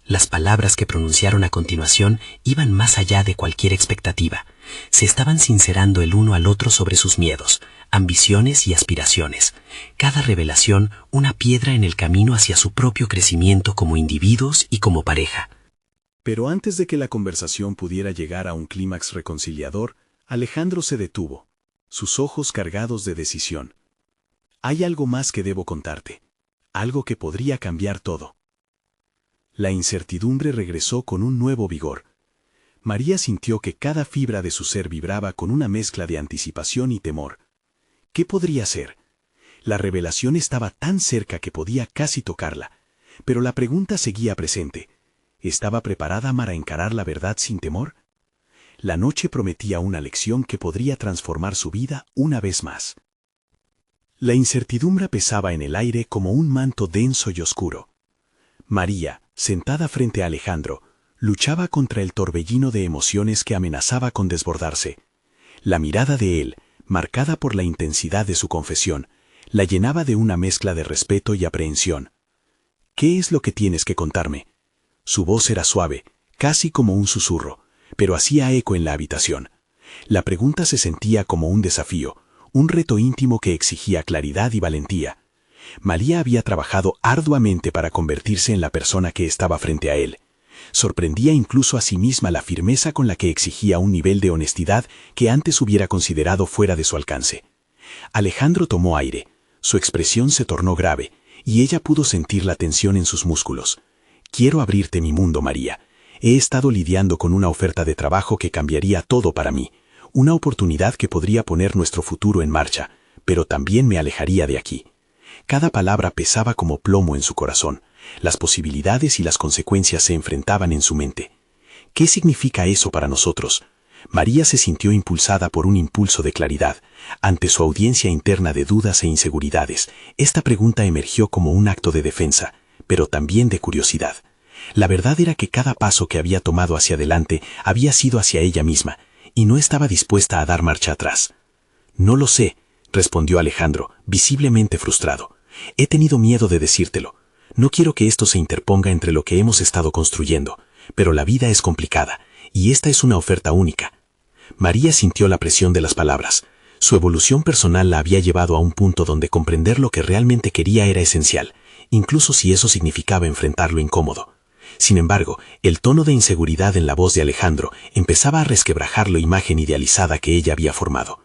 Las palabras que pronunciaron a continuación iban más allá de cualquier expectativa. Se estaban sincerando el uno al otro sobre sus miedos, ambiciones y aspiraciones. Cada revelación, una piedra en el camino hacia su propio crecimiento como individuos y como pareja. Pero antes de que la conversación pudiera llegar a un clímax reconciliador, Alejandro se detuvo, sus ojos cargados de decisión. Hay algo más que debo contarte, algo que podría cambiar todo. La incertidumbre regresó con un nuevo vigor. María sintió que cada fibra de su ser vibraba con una mezcla de anticipación y temor. ¿Qué podría ser? La revelación estaba tan cerca que podía casi tocarla, pero la pregunta seguía presente. ¿Estaba preparada para encarar la verdad sin temor? La noche prometía una lección que podría transformar su vida una vez más. La incertidumbre pesaba en el aire como un manto denso y oscuro. María, sentada frente a Alejandro, luchaba contra el torbellino de emociones que amenazaba con desbordarse. La mirada de él, marcada por la intensidad de su confesión, la llenaba de una mezcla de respeto y aprehensión. ¿Qué es lo que tienes que contarme? Su voz era suave, casi como un susurro, pero hacía eco en la habitación. La pregunta se sentía como un desafío, un reto íntimo que exigía claridad y valentía. María había trabajado arduamente para convertirse en la persona que estaba frente a él. Sorprendía incluso a sí misma la firmeza con la que exigía un nivel de honestidad que antes hubiera considerado fuera de su alcance. Alejandro tomó aire, su expresión se tornó grave, y ella pudo sentir la tensión en sus músculos. Quiero abrirte mi mundo, María. He estado lidiando con una oferta de trabajo que cambiaría todo para mí, una oportunidad que podría poner nuestro futuro en marcha, pero también me alejaría de aquí. Cada palabra pesaba como plomo en su corazón. Las posibilidades y las consecuencias se enfrentaban en su mente. ¿Qué significa eso para nosotros? María se sintió impulsada por un impulso de claridad. Ante su audiencia interna de dudas e inseguridades, esta pregunta emergió como un acto de defensa, pero también de curiosidad. La verdad era que cada paso que había tomado hacia adelante había sido hacia ella misma, y no estaba dispuesta a dar marcha atrás. No lo sé, respondió Alejandro, visiblemente frustrado. He tenido miedo de decírtelo. No quiero que esto se interponga entre lo que hemos estado construyendo, pero la vida es complicada, y esta es una oferta única. María sintió la presión de las palabras. Su evolución personal la había llevado a un punto donde comprender lo que realmente quería era esencial, incluso si eso significaba enfrentar lo incómodo. Sin embargo, el tono de inseguridad en la voz de Alejandro empezaba a resquebrajar la imagen idealizada que ella había formado.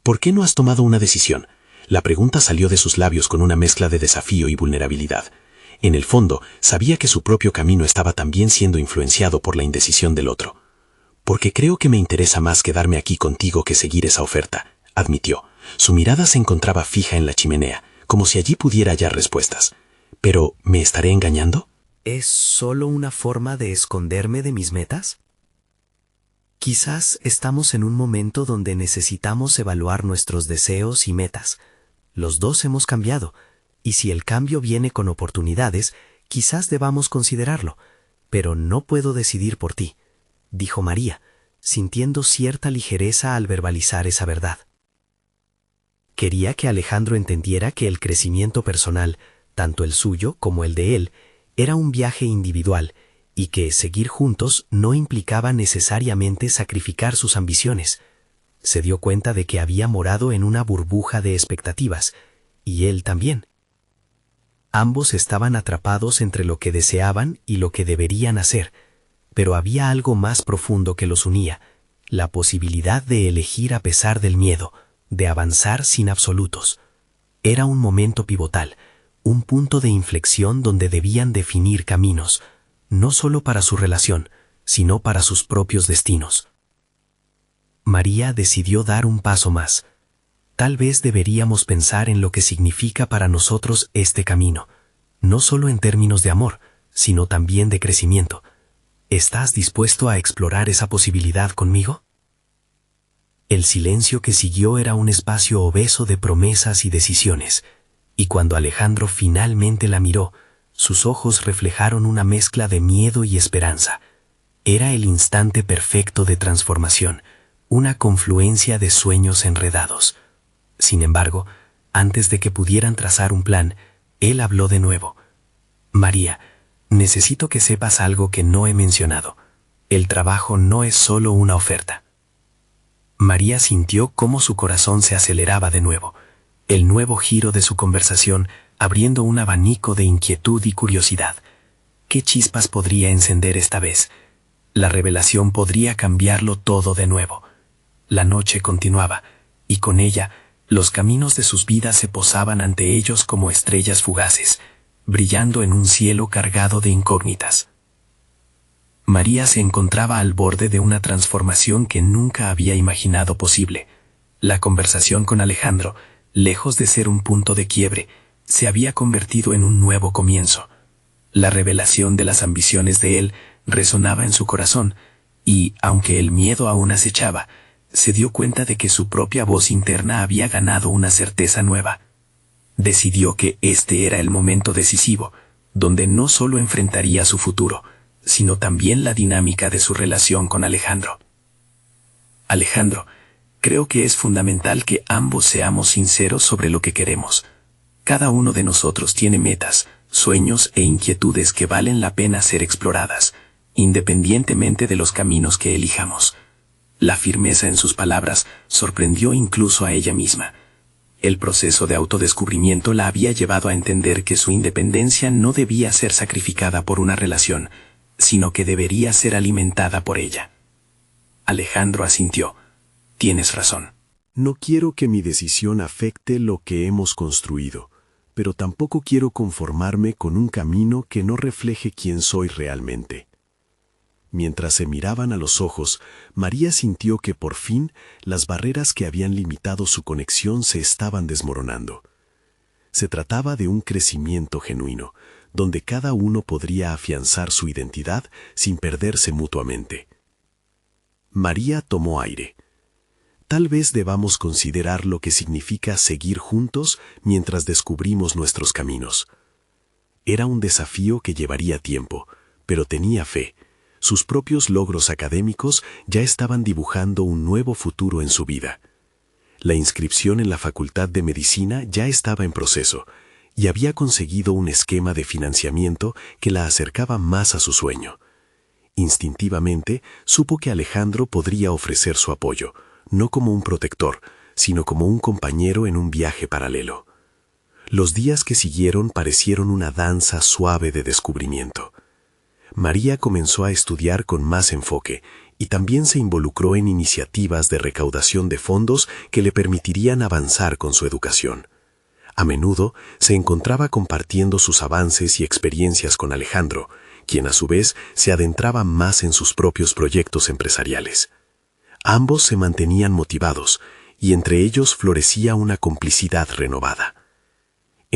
¿Por qué no has tomado una decisión? La pregunta salió de sus labios con una mezcla de desafío y vulnerabilidad. En el fondo, sabía que su propio camino estaba también siendo influenciado por la indecisión del otro. Porque creo que me interesa más quedarme aquí contigo que seguir esa oferta, admitió. Su mirada se encontraba fija en la chimenea, como si allí pudiera hallar respuestas. ¿Pero me estaré engañando? ¿Es solo una forma de esconderme de mis metas? Quizás estamos en un momento donde necesitamos evaluar nuestros deseos y metas. Los dos hemos cambiado, y si el cambio viene con oportunidades, quizás debamos considerarlo, pero no puedo decidir por ti, dijo María, sintiendo cierta ligereza al verbalizar esa verdad. Quería que Alejandro entendiera que el crecimiento personal, tanto el suyo como el de él, era un viaje individual y que seguir juntos no implicaba necesariamente sacrificar sus ambiciones. Se dio cuenta de que había morado en una burbuja de expectativas, y él también. Ambos estaban atrapados entre lo que deseaban y lo que deberían hacer, pero había algo más profundo que los unía, la posibilidad de elegir a pesar del miedo, de avanzar sin absolutos. Era un momento pivotal, un punto de inflexión donde debían definir caminos, no solo para su relación, sino para sus propios destinos. María decidió dar un paso más. Tal vez deberíamos pensar en lo que significa para nosotros este camino, no solo en términos de amor, sino también de crecimiento. ¿Estás dispuesto a explorar esa posibilidad conmigo? El silencio que siguió era un espacio obeso de promesas y decisiones, y cuando Alejandro finalmente la miró, sus ojos reflejaron una mezcla de miedo y esperanza. Era el instante perfecto de transformación, una confluencia de sueños enredados. Sin embargo, antes de que pudieran trazar un plan, él habló de nuevo. María, necesito que sepas algo que no he mencionado. El trabajo no es solo una oferta. María sintió cómo su corazón se aceleraba de nuevo, el nuevo giro de su conversación abriendo un abanico de inquietud y curiosidad. ¿Qué chispas podría encender esta vez? La revelación podría cambiarlo todo de nuevo. La noche continuaba, y con ella, los caminos de sus vidas se posaban ante ellos como estrellas fugaces, brillando en un cielo cargado de incógnitas. María se encontraba al borde de una transformación que nunca había imaginado posible. La conversación con Alejandro, lejos de ser un punto de quiebre, se había convertido en un nuevo comienzo. La revelación de las ambiciones de él resonaba en su corazón, y, aunque el miedo aún acechaba, se dio cuenta de que su propia voz interna había ganado una certeza nueva. Decidió que este era el momento decisivo, donde no solo enfrentaría su futuro, sino también la dinámica de su relación con Alejandro. Alejandro, creo que es fundamental que ambos seamos sinceros sobre lo que queremos. Cada uno de nosotros tiene metas, sueños e inquietudes que valen la pena ser exploradas, independientemente de los caminos que elijamos. La firmeza en sus palabras sorprendió incluso a ella misma. El proceso de autodescubrimiento la había llevado a entender que su independencia no debía ser sacrificada por una relación, sino que debería ser alimentada por ella. Alejandro asintió. Tienes razón. No quiero que mi decisión afecte lo que hemos construido, pero tampoco quiero conformarme con un camino que no refleje quién soy realmente. Mientras se miraban a los ojos, María sintió que por fin las barreras que habían limitado su conexión se estaban desmoronando. Se trataba de un crecimiento genuino, donde cada uno podría afianzar su identidad sin perderse mutuamente. María tomó aire. Tal vez debamos considerar lo que significa seguir juntos mientras descubrimos nuestros caminos. Era un desafío que llevaría tiempo, pero tenía fe. Sus propios logros académicos ya estaban dibujando un nuevo futuro en su vida. La inscripción en la Facultad de Medicina ya estaba en proceso, y había conseguido un esquema de financiamiento que la acercaba más a su sueño. Instintivamente, supo que Alejandro podría ofrecer su apoyo, no como un protector, sino como un compañero en un viaje paralelo. Los días que siguieron parecieron una danza suave de descubrimiento. María comenzó a estudiar con más enfoque y también se involucró en iniciativas de recaudación de fondos que le permitirían avanzar con su educación. A menudo se encontraba compartiendo sus avances y experiencias con Alejandro, quien a su vez se adentraba más en sus propios proyectos empresariales. Ambos se mantenían motivados y entre ellos florecía una complicidad renovada.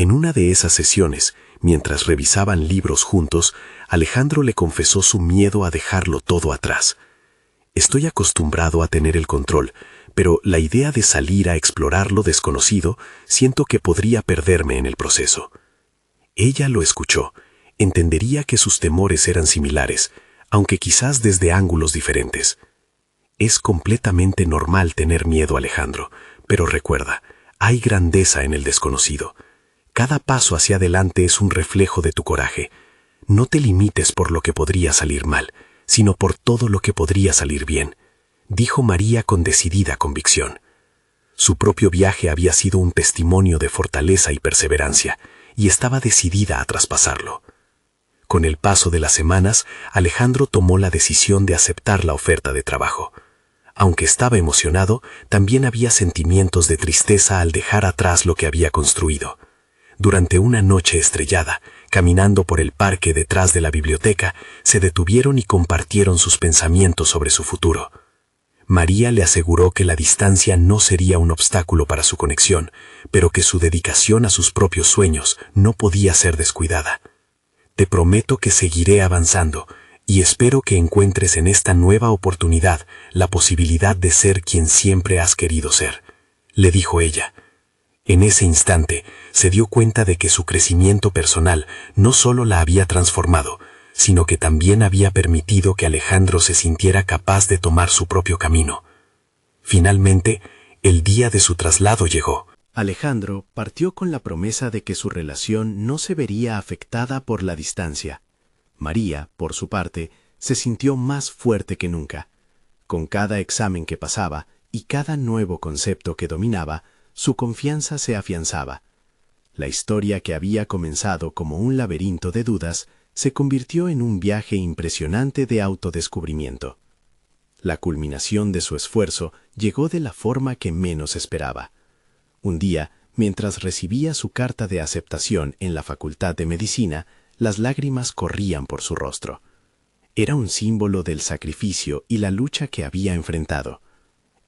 En una de esas sesiones, mientras revisaban libros juntos, Alejandro le confesó su miedo a dejarlo todo atrás. Estoy acostumbrado a tener el control, pero la idea de salir a explorar lo desconocido, siento que podría perderme en el proceso. Ella lo escuchó. Entendería que sus temores eran similares, aunque quizás desde ángulos diferentes. Es completamente normal tener miedo, Alejandro, pero recuerda, hay grandeza en el desconocido. Cada paso hacia adelante es un reflejo de tu coraje. No te limites por lo que podría salir mal, sino por todo lo que podría salir bien, dijo María con decidida convicción. Su propio viaje había sido un testimonio de fortaleza y perseverancia, y estaba decidida a traspasarlo. Con el paso de las semanas, Alejandro tomó la decisión de aceptar la oferta de trabajo. Aunque estaba emocionado, también había sentimientos de tristeza al dejar atrás lo que había construido. Durante una noche estrellada, caminando por el parque detrás de la biblioteca, se detuvieron y compartieron sus pensamientos sobre su futuro. María le aseguró que la distancia no sería un obstáculo para su conexión, pero que su dedicación a sus propios sueños no podía ser descuidada. Te prometo que seguiré avanzando y espero que encuentres en esta nueva oportunidad la posibilidad de ser quien siempre has querido ser, le dijo ella. En ese instante, se dio cuenta de que su crecimiento personal no solo la había transformado, sino que también había permitido que Alejandro se sintiera capaz de tomar su propio camino. Finalmente, el día de su traslado llegó. Alejandro partió con la promesa de que su relación no se vería afectada por la distancia. María, por su parte, se sintió más fuerte que nunca. Con cada examen que pasaba y cada nuevo concepto que dominaba, su confianza se afianzaba. La historia que había comenzado como un laberinto de dudas se convirtió en un viaje impresionante de autodescubrimiento. La culminación de su esfuerzo llegó de la forma que menos esperaba. Un día, mientras recibía su carta de aceptación en la Facultad de Medicina, las lágrimas corrían por su rostro. Era un símbolo del sacrificio y la lucha que había enfrentado.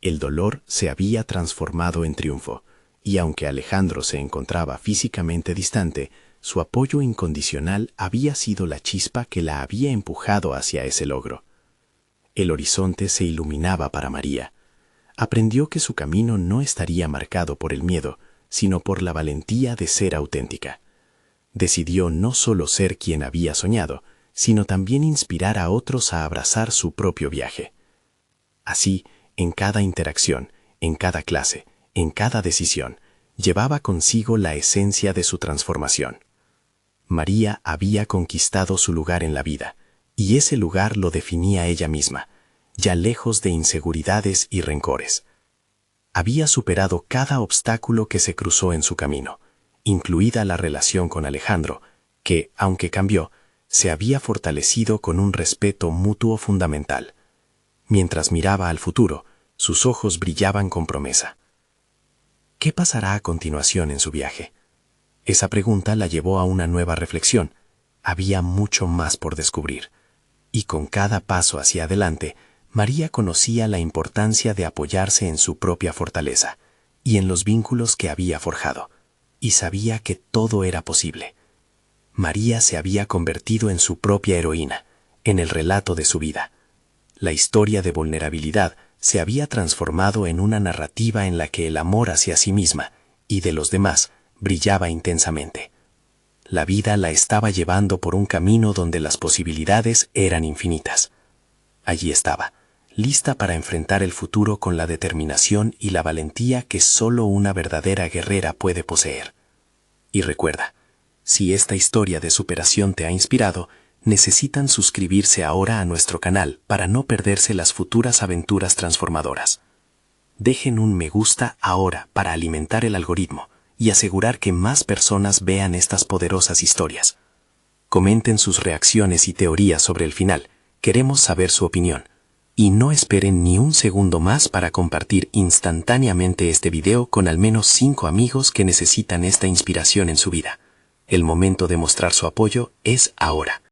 El dolor se había transformado en triunfo, y aunque Alejandro se encontraba físicamente distante, su apoyo incondicional había sido la chispa que la había empujado hacia ese logro. El horizonte se iluminaba para María. Aprendió que su camino no estaría marcado por el miedo, sino por la valentía de ser auténtica. Decidió no solo ser quien había soñado, sino también inspirar a otros a abrazar su propio viaje. Así, en cada interacción, en cada clase, en cada decisión, llevaba consigo la esencia de su transformación. María había conquistado su lugar en la vida, y ese lugar lo definía ella misma, ya lejos de inseguridades y rencores. Había superado cada obstáculo que se cruzó en su camino, incluida la relación con Alejandro, que, aunque cambió, se había fortalecido con un respeto mutuo fundamental. Mientras miraba al futuro, sus ojos brillaban con promesa. ¿Qué pasará a continuación en su viaje? Esa pregunta la llevó a una nueva reflexión. Había mucho más por descubrir. Y con cada paso hacia adelante, María conocía la importancia de apoyarse en su propia fortaleza y en los vínculos que había forjado, y sabía que todo era posible. María se había convertido en su propia heroína, en el relato de su vida. La historia de vulnerabilidad se había transformado en una narrativa en la que el amor hacia sí misma y de los demás brillaba intensamente. La vida la estaba llevando por un camino donde las posibilidades eran infinitas. Allí estaba, lista para enfrentar el futuro con la determinación y la valentía que solo una verdadera guerrera puede poseer. Y recuerda, si esta historia de superación te ha inspirado, necesitan suscribirse ahora a nuestro canal para no perderse las futuras aventuras transformadoras. Dejen un me gusta ahora para alimentar el algoritmo y asegurar que más personas vean estas poderosas historias. Comenten sus reacciones y teorías sobre el final, queremos saber su opinión. Y no esperen ni un segundo más para compartir instantáneamente este video con al menos 5 amigos que necesitan esta inspiración en su vida. El momento de mostrar su apoyo es ahora.